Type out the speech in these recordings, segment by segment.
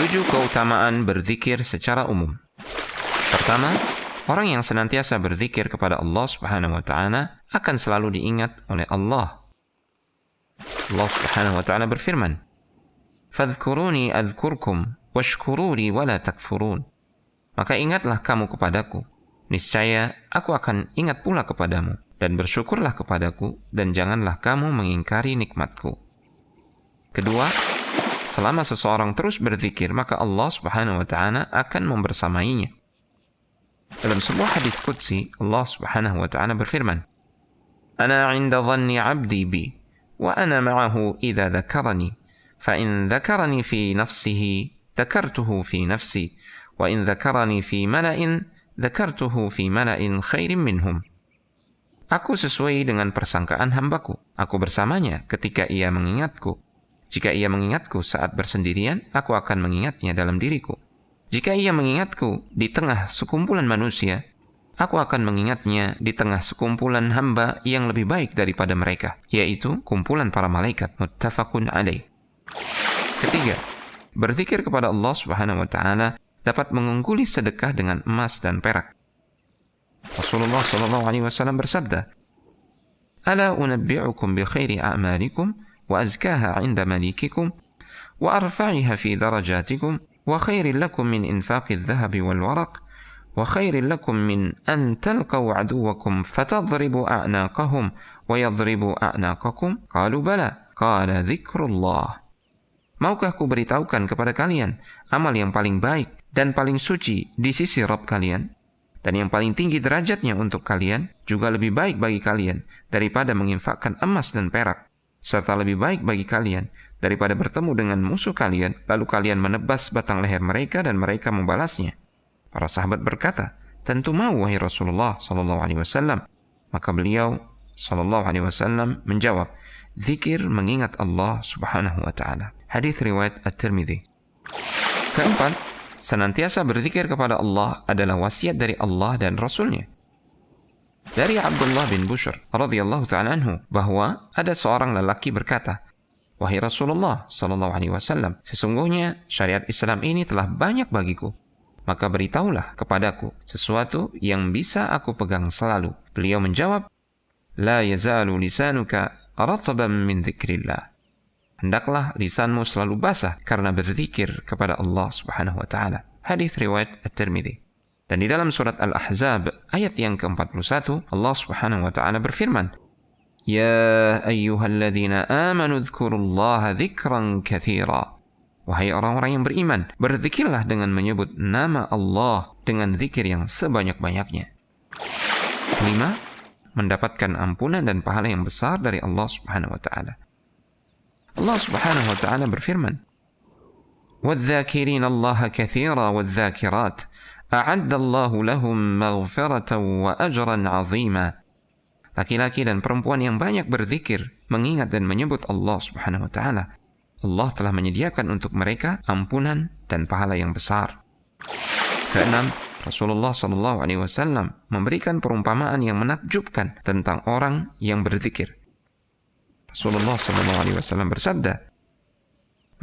7 keutamaan berzikir secara umum. Pertama, orang yang senantiasa berzikir kepada Allah Subhanahu wa taala akan selalu diingat oleh Allah. Allah Subhanahu wa taala berfirman, "Fadhkuruni adzkurkum washkuru li wala takfurun." Maka ingatlah kamu kepadaku, niscaya aku akan ingat pula kepadamu, dan bersyukurlah kepadaku, dan janganlah kamu mengingkari nikmatku. Kedua, selama seseorang terus berzikir, maka Allah Subhanahu wa taala akan membersamainya. Dalam sebuah hadits qudsi, Allah Subhanahu wa taala berfirman, "Ana 'inda dhanni 'abdi bi, wa ana ma'ahu idza dzakarani, fa in dzakarani fi nafsihi, dzakartuhu fi nafsi, wa in dzakarani fi mala'in, dzakartuhu fi mala'in khairin minhum." Aku sesuai dengan persangkaan hambaku. Aku bersamanya ketika ia mengingatku. Jika ia mengingatku saat bersendirian, aku akan mengingatnya dalam diriku. Jika ia mengingatku di tengah sekumpulan manusia, aku akan mengingatnya di tengah sekumpulan hamba yang lebih baik daripada mereka, yaitu kumpulan para malaikat. Muttafaqun alaih. Ketiga, berzikir kepada Allah Subhanahu wa taala dapat mengungguli sedekah dengan emas dan perak. Rasulullah sallallahu alaihi wasallam bersabda, "Ala unabbi'ukum bi khairi a'malikum wa azkaha 'inda malikikum wa arfa'iha fi darajatikum wa khairin lakum min infaqi adh-dhahabi wal waraq wa khairin lakum min an talqaw 'aduwakum fatadribu a'naqahum wa yadribu a'naqakum." Qalu bala, qala dzikrullah. Maukah ku beritahukan kepada kalian amal yang paling baik dan paling suci di sisi Rabb kalian, dan yang paling tinggi derajatnya untuk kalian, juga lebih baik bagi kalian daripada menginfakkan emas dan perak, serta lebih baik bagi kalian daripada bertemu dengan musuh kalian, lalu kalian menebas batang leher mereka dan mereka membalasnya. Para sahabat berkata, "Tentu mau, wahai Rasulullah sallallahu alaihi wasallam." Maka beliau sallallahu alaihi wasallam menjawab, "Zikir mengingat Allah Subhanahu wa taala." Hadis riwayat At-Tirmidzi. Keempat, senantiasa berzikir kepada Allah adalah wasiat dari Allah dan Rasulnya. Dari Abdullah bin Bushr radhiyallahu ta'ala anhu bahwa ada seorang lelaki berkata, "Wahai Rasulullah sallallahu alaihi wasallam, sesungguhnya syariat Islam ini telah banyak bagiku. Maka beritahulah kepadaku sesuatu yang bisa aku pegang selalu." Beliau menjawab, "La yazalu lisanuka ratban min dzikrillah." Hendaklah lisanmu selalu basah karena berzikir kepada Allah Subhanahu wa taala. Hadis riwayat At-Tirmidzi. Dan di dalam surat Al-Ahzab ayat yang ke-41, Allah Subhanahu wa taala berfirman, "Ya ayyuhalladzina amanu dzkurullaha dzikran katsira." Wahai orang-orang yang beriman, berzikirlah dengan menyebut nama Allah dengan zikir yang sebanyak-banyaknya. Kelima, mendapatkan ampunan dan pahala yang besar dari Allah Subhanahu wa taala. Allah Subhanahu wa taala berfirman, "Wadh-dhakirina Allaha katsira wadh-dhakirat, a'adda Allahu lahum maghfiratan wa ajran 'azima." Laki-laki dan perempuan yang banyak berzikir, mengingat dan menyebut Allah Subhanahu wa taala, Allah telah menyediakan untuk mereka ampunan dan pahala yang besar. Keenam, Rasulullah sallallahu alaihi wasallam memberikan perumpamaan yang menakjubkan tentang orang yang berzikir. Rasulullah sallallahu alaihi wasallam bersabda,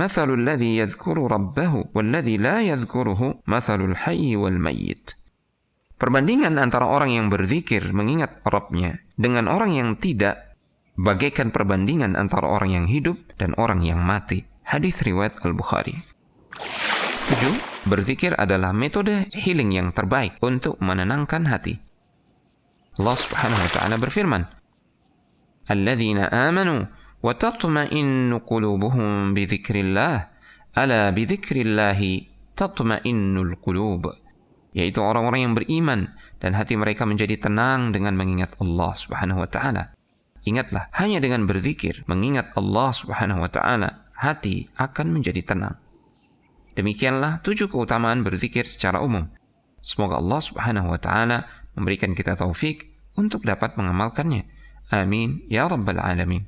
"Mathalul ladzi yadhkuru rabbahu walladzi la yadhkuruhu mathalul hayy wal mayyit." Perbandingan antara orang yang berzikir mengingat Rabbnya dengan orang yang tidak, bagaikan perbandingan antara orang yang hidup dan orang yang mati. Hadis riwayat Al-Bukhari. 7. Berzikir adalah metode healing yang terbaik untuk menenangkan hati. Allah Subhanahu wa taala berfirman, "Alladzina amanu wa tatma'innu qulubuhum bi dzikrillah, ala bi dzikrillahi tatma'innul qulub." Yaitu orang-orang yang beriman dan hati mereka menjadi tenang dengan mengingat Allah Subhanahu wa taala. Ingatlah, hanya dengan berzikir, mengingat Allah Subhanahu wa taala, hati akan menjadi tenang. Demikianlah 7 keutamaan berzikir secara umum. Semoga Allah Subhanahu wa taala memberikan kita taufik untuk dapat mengamalkannya. Amin ya rabbal alamin.